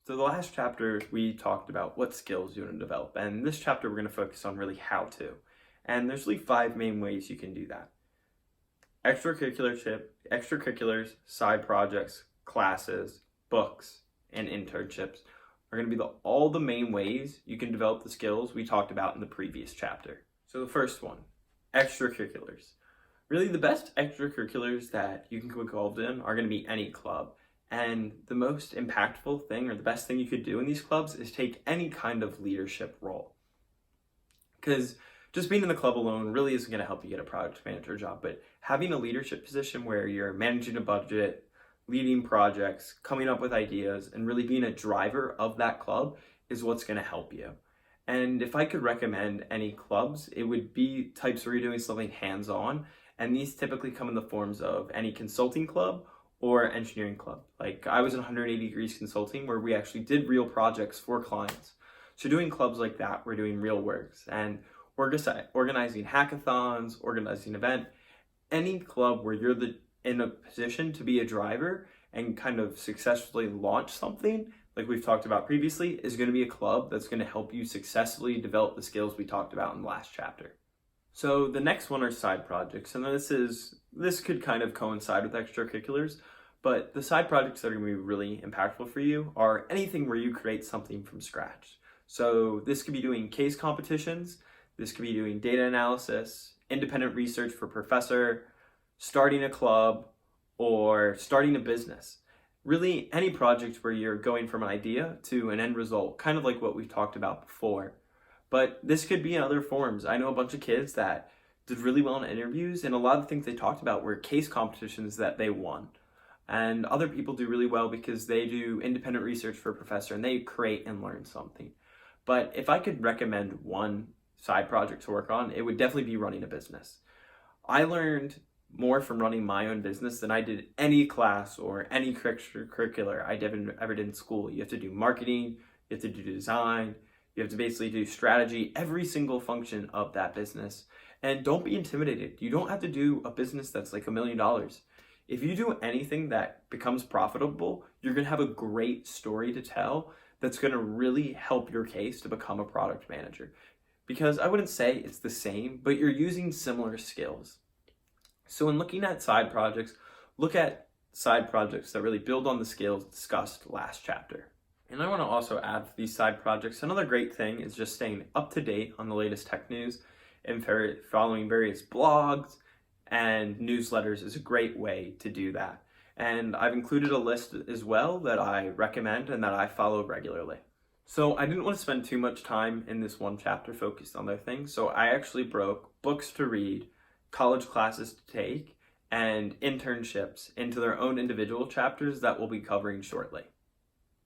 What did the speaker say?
So the last chapter, we talked about what skills you want to develop. And this chapter, we're going to focus on really how to. And there's really 5 main ways you can do that. Extracurriculars, side projects, classes, books, and internships are going to be all the main ways you can develop the skills we talked about in the previous chapter. So the first one, extracurriculars. Really, the best extracurriculars that you can get involved in are going to be any club. And the most impactful thing or the best thing you could do in these clubs is take any kind of leadership role. Because just being in the club alone really isn't going to help you get a product manager job, but having a leadership position where you're managing a budget, leading projects, coming up with ideas, and really being a driver of that club is what's going to help you. And if I could recommend any clubs, it would be types where you're doing something hands-on, and these typically come in the forms of any consulting club or engineering club. Like I was in 180 Degrees Consulting where we actually did real projects for clients. So doing clubs like that, we're doing real works and organizing hackathons, organizing event, any club where you're in a position to be a driver and kind of successfully launch something like we've talked about previously is going to be a club that's going to help you successfully develop the skills we talked about in the last chapter. So the next one are side projects, and this could kind of coincide with extracurriculars, but the side projects that are going to be really impactful for you are anything where you create something from scratch. So this could be doing case competitions, this could be doing data analysis, independent research for professor, starting a club, or starting a business. Really any project where you're going from an idea to an end result, kind of like what we've talked about before. But this could be in other forms. I know a bunch of kids that did really well in interviews, and a lot of the things they talked about were case competitions that they won. And other people do really well because they do independent research for a professor and they create and learn something. But if I could recommend one side project to work on, it would definitely be running a business. I learned more from running my own business than I did any class or any extracurricular I ever did in school. You have to do marketing, you have to do design, you have to basically do strategy, every single function of that business. And don't be intimidated. You don't have to do a business that's like $1 million. If you do anything that becomes profitable, you're going to have a great story to tell that's going to really help your case to become a product manager. Because I wouldn't say it's the same, but you're using similar skills. So when looking at side projects, look at side projects that really build on the skills discussed last chapter. And I want to also add to these side projects, another great thing is just staying up to date on the latest tech news and following various blogs and newsletters is a great way to do that. And I've included a list as well that I recommend and that I follow regularly. So I didn't want to spend too much time in this one chapter focused on other things, so I actually broke books to read, college classes to take, and internships into their own individual chapters that we'll be covering shortly.